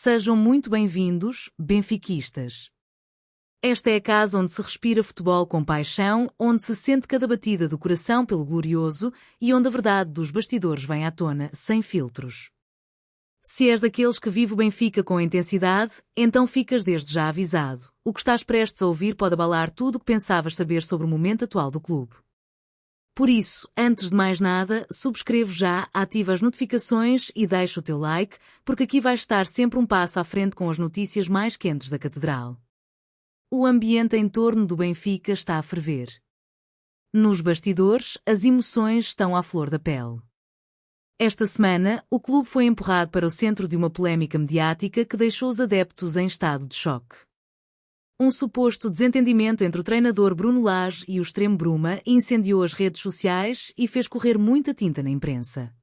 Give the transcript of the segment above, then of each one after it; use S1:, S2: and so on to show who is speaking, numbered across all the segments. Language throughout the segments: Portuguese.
S1: Sejam muito bem-vindos, benfiquistas. Esta é a casa onde se respira futebol com paixão, onde se sente cada batida do coração pelo glorioso e onde a verdade dos bastidores vem à tona, sem filtros. Se és daqueles que vive o Benfica com intensidade, então ficas desde já avisado. O que estás prestes a ouvir pode abalar tudo o que pensavas saber sobre o momento atual do clube. Por isso, antes de mais nada, subscreve já, ativa as notificações e deixa o teu like, porque aqui vais estar sempre um passo à frente com as notícias mais quentes da Catedral. O ambiente em torno do Benfica está a ferver. Nos bastidores, as emoções estão à flor da pele. Esta semana, o clube foi empurrado para o centro de uma polémica mediática que deixou os adeptos em estado de choque. Um suposto desentendimento entre o treinador Bruno Lage e o extremo Bruma incendiou as redes sociais e fez correr muita tinta na imprensa.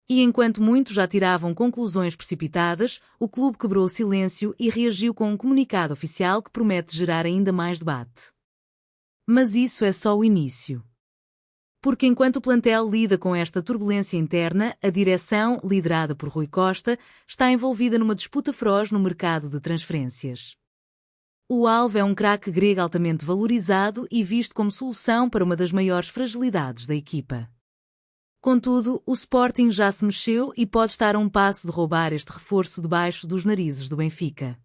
S1: E enquanto muitos já tiravam conclusões precipitadas, o clube quebrou o silêncio e reagiu com um comunicado oficial que promete gerar ainda mais debate. Mas isso é só o início. Porque enquanto o plantel lida com esta turbulência interna, a direção, liderada por Rui Costa, está envolvida numa disputa feroz no mercado de transferências. O alvo é um craque grego altamente valorizado e visto como solução para uma das maiores fragilidades da equipa. Contudo, o Sporting já se mexeu e pode estar a um passo de roubar este reforço debaixo dos narizes do Benfica.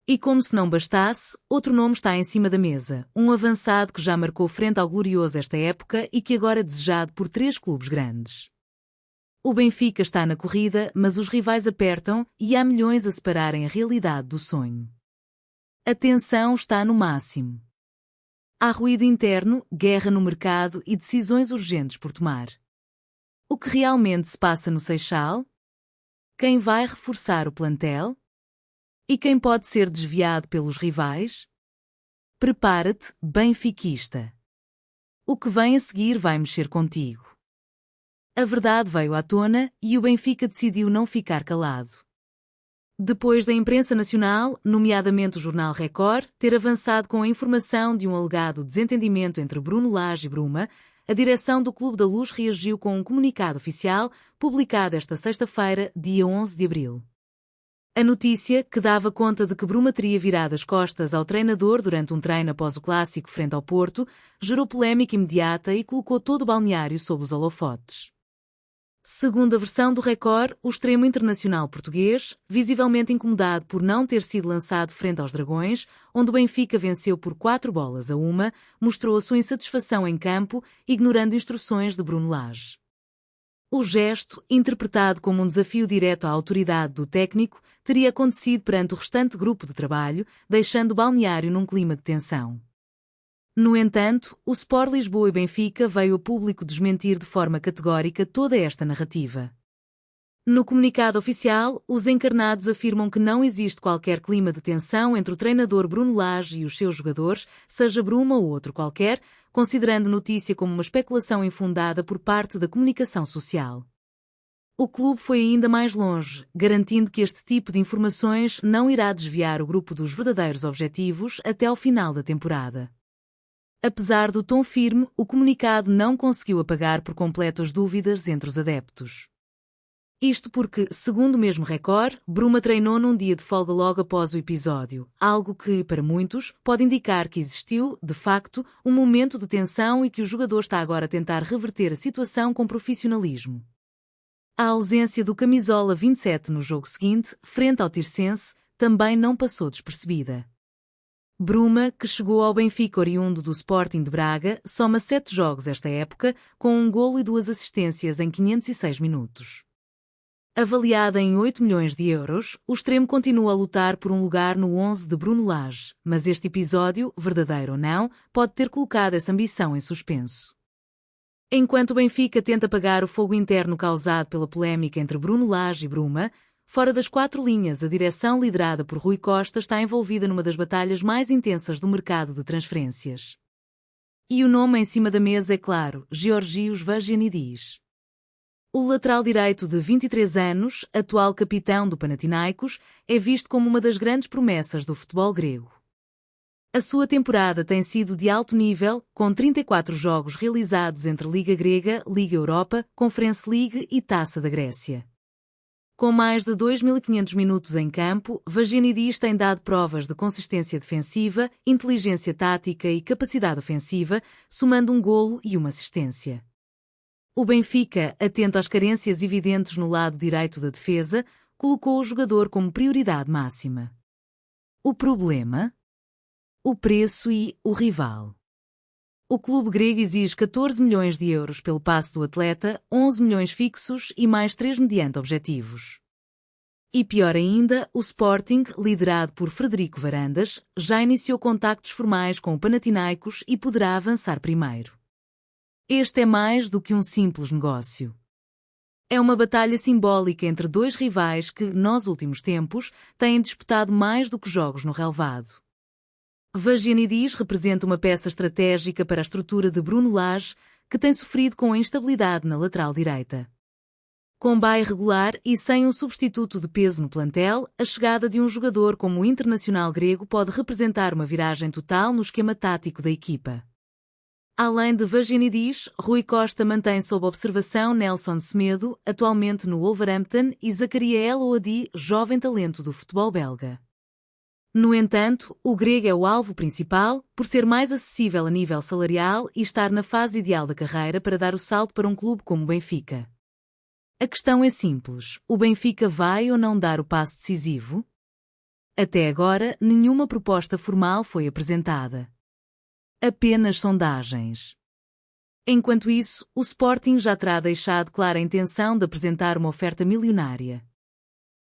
S1: E como se não bastasse, outro nome está em cima da mesa, um avançado que já marcou frente ao glorioso esta época e que agora é desejado por 3 clubes grandes. O Benfica está na corrida, mas os rivais apertam e há milhões a separarem a realidade do sonho. A tensão está no máximo. Há ruído interno, guerra no mercado e decisões urgentes por tomar. O que realmente se passa no Seixal? Quem vai reforçar o plantel? E quem pode ser desviado pelos rivais? Prepara-te, benfiquista. O que vem a seguir vai mexer contigo. A verdade veio à tona e o Benfica decidiu não ficar calado. Depois da imprensa nacional, nomeadamente o jornal Record, ter avançado com a informação de um alegado desentendimento entre Bruno Lage e Bruma, a direção do Clube da Luz reagiu com um comunicado oficial, publicado esta sexta-feira, dia 11 de abril. A notícia, que dava conta de que Bruma teria virado as costas ao treinador durante um treino após o clássico frente ao Porto, gerou polémica imediata e colocou todo o balneário sob os holofotes. Segundo a versão do Record, o extremo internacional português, visivelmente incomodado por não ter sido lançado frente aos Dragões, onde o Benfica venceu por 4-1, mostrou a sua insatisfação em campo, ignorando instruções de Bruno Lage. O gesto, interpretado como um desafio direto à autoridade do técnico, teria acontecido perante o restante grupo de trabalho, deixando o balneário num clima de tensão. No entanto, o Sport Lisboa e Benfica veio a público desmentir de forma categórica toda esta narrativa. No comunicado oficial, os encarnados afirmam que não existe qualquer clima de tensão entre o treinador Bruno Lage e os seus jogadores, seja Bruma ou outro qualquer, considerando a notícia como uma especulação infundada por parte da comunicação social. O clube foi ainda mais longe, garantindo que este tipo de informações não irá desviar o grupo dos verdadeiros objetivos até ao final da temporada. Apesar do tom firme, o comunicado não conseguiu apagar por completo as dúvidas entre os adeptos. Isto porque, segundo o mesmo Record, Bruma treinou num dia de folga logo após o episódio, algo que, para muitos, pode indicar que existiu, de facto, um momento de tensão e que o jogador está agora a tentar reverter a situação com profissionalismo. A ausência do camisola 27 no jogo seguinte, frente ao Tirsense, também não passou despercebida. Bruma, que chegou ao Benfica oriundo do Sporting de Braga, soma 7 jogos esta época, com um golo e 2 assistências em 506 minutos. Avaliada em 8 milhões de euros, o extremo continua a lutar por um lugar no 11 de Bruno Lage, mas este episódio, verdadeiro ou não, pode ter colocado essa ambição em suspenso. Enquanto o Benfica tenta apagar o fogo interno causado pela polémica entre Bruno Lage e Bruma, fora das 4 linhas, a direção liderada por Rui Costa está envolvida numa das batalhas mais intensas do mercado de transferências. E o nome em cima da mesa é claro, Georgios Vagianidis. O lateral direito de 23 anos, atual capitão do Panathinaikos, é visto como uma das grandes promessas do futebol grego. A sua temporada tem sido de alto nível, com 34 jogos realizados entre Liga Grega, Liga Europa, Conference League e Taça da Grécia. Com mais de 2.500 minutos em campo, Vagianidis tem dado provas de consistência defensiva, inteligência tática e capacidade ofensiva, somando um golo e uma assistência. O Benfica, atento às carências evidentes no lado direito da defesa, colocou o jogador como prioridade máxima. O problema? O preço e o rival. O clube grego exige 14 milhões de euros pelo passe do atleta, 11 milhões fixos e mais 3 mediante objetivos. E pior ainda, o Sporting, liderado por Frederico Varandas, já iniciou contactos formais com o Panathinaikos e poderá avançar primeiro. Este é mais do que um simples negócio. É uma batalha simbólica entre dois rivais que, nos últimos tempos, têm disputado mais do que jogos no relvado. Vagianidis representa uma peça estratégica para a estrutura de Bruno Lage, que tem sofrido com a instabilidade na lateral direita. Com bye regular e sem um substituto de peso no plantel, a chegada de um jogador como o internacional grego pode representar uma viragem total no esquema tático da equipa. Além de Vagianidis, Rui Costa mantém sob observação Nelson Semedo, atualmente no Wolverhampton, e Zakaria El Ouadi, jovem talento do futebol belga. No entanto, o grego é o alvo principal, por ser mais acessível a nível salarial e estar na fase ideal da carreira para dar o salto para um clube como o Benfica. A questão é simples: o Benfica vai ou não dar o passo decisivo? Até agora, nenhuma proposta formal foi apresentada. Apenas sondagens. Enquanto isso, o Sporting já terá deixado clara a intenção de apresentar uma oferta milionária.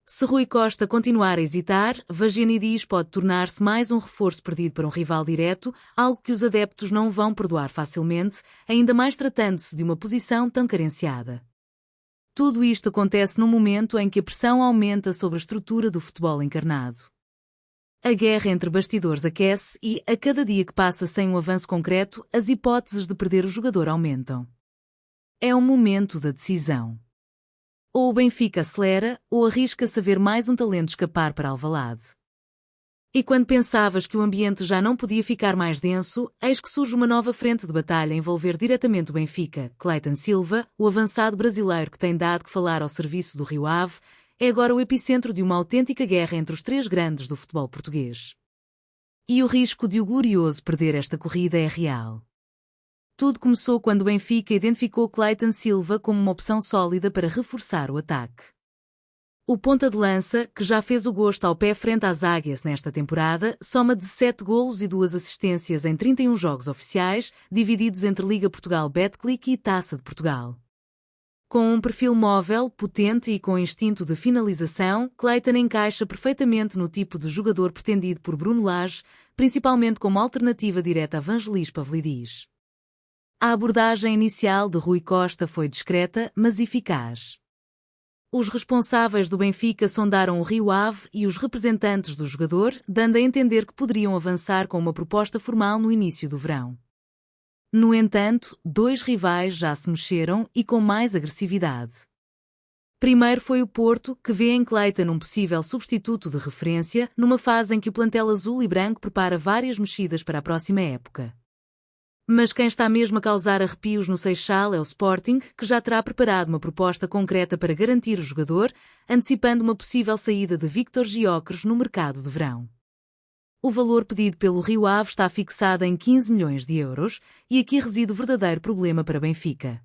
S1: Se Rui Costa continuar a hesitar, Vagianidis pode tornar-se mais um reforço perdido para um rival direto, algo que os adeptos não vão perdoar facilmente, ainda mais tratando-se de uma posição tão carenciada. Tudo isto acontece num momento em que a pressão aumenta sobre a estrutura do futebol encarnado. A guerra entre bastidores aquece e, a cada dia que passa sem um avanço concreto, as hipóteses de perder o jogador aumentam. É o momento da decisão. Ou o Benfica acelera, ou arrisca-se a ver mais um talento escapar para Alvalade. E quando pensavas que o ambiente já não podia ficar mais denso, eis que surge uma nova frente de batalha a envolver diretamente o Benfica. Clayton Silva, o avançado brasileiro que tem dado que falar ao serviço do Rio Ave, é agora o epicentro de uma autêntica guerra entre os três grandes do futebol português. E o risco de o Glorioso perder esta corrida é real. Tudo começou quando o Benfica identificou Clayton Silva como uma opção sólida para reforçar o ataque. O ponta de lança, que já fez o gosto ao pé frente às Águias nesta temporada, soma 17 golos e 2 assistências em 31 jogos oficiais, divididos entre Liga Portugal Betclic e Taça de Portugal. Com um perfil móvel, potente e com instinto de finalização, Clayton encaixa perfeitamente no tipo de jogador pretendido por Bruno Lage, principalmente como alternativa direta a Vangelis Pavlidis. A abordagem inicial de Rui Costa foi discreta, mas eficaz. Os responsáveis do Benfica sondaram o Rio Ave e os representantes do jogador, dando a entender que poderiam avançar com uma proposta formal no início do verão. No entanto, dois rivais já se mexeram e com mais agressividade. Primeiro foi o Porto, que vê em Clayton um possível substituto de referência, numa fase em que o plantel azul e branco prepara várias mexidas para a próxima época. Mas quem está mesmo a causar arrepios no Seixal é o Sporting, que já terá preparado uma proposta concreta para garantir o jogador, antecipando uma possível saída de Víctor Gyökeres no mercado de verão. O valor pedido pelo Rio Ave está fixado em 15 milhões de euros, e aqui reside o verdadeiro problema para Benfica.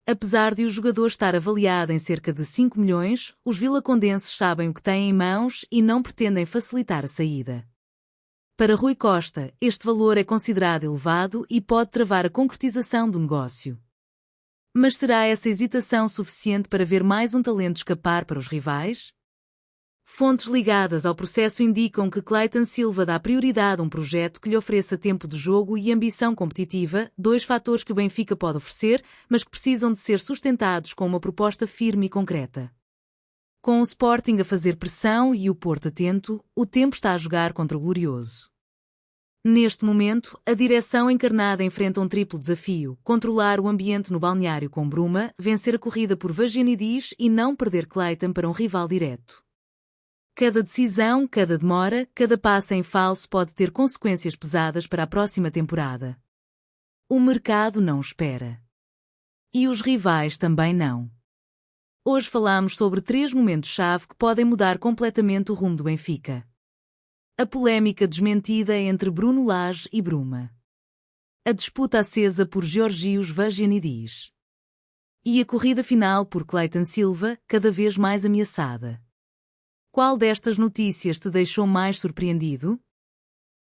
S1: Apesar de o jogador estar avaliado em cerca de 5 milhões, os vilacondenses sabem o que têm em mãos e não pretendem facilitar a saída. Para Rui Costa, este valor é considerado elevado e pode travar a concretização do negócio. Mas será essa hesitação suficiente para ver mais um talento escapar para os rivais? Fontes ligadas ao processo indicam que Clayton Silva dá prioridade a um projeto que lhe ofereça tempo de jogo e ambição competitiva, dois fatores que o Benfica pode oferecer, mas que precisam de ser sustentados com uma proposta firme e concreta. Com o Sporting a fazer pressão e o Porto atento, o tempo está a jogar contra o Glorioso. Neste momento, a direção encarnada enfrenta um triplo desafio: controlar o ambiente no balneário com Bruma, vencer a corrida por Vagianidis e não perder Clayton para um rival direto. Cada decisão, cada demora, cada passo em falso pode ter consequências pesadas para a próxima temporada. O mercado não espera. E os rivais também não. Hoje falamos sobre 3 momentos-chave que podem mudar completamente o rumo do Benfica. A polémica desmentida entre Bruno Lage e Bruma. A disputa acesa por Georgios Vagianidis. E a corrida final por Cleiton Silva, cada vez mais ameaçada. Qual destas notícias te deixou mais surpreendido?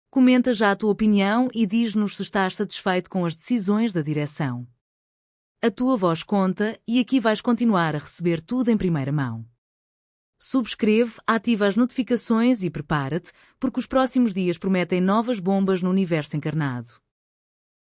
S1: Comenta já a tua opinião e diz-nos se estás satisfeito com as decisões da direção. A tua voz conta e aqui vais continuar a receber tudo em primeira mão. Subscreve, ativa as notificações e prepara-te, porque os próximos dias prometem novas bombas no universo encarnado.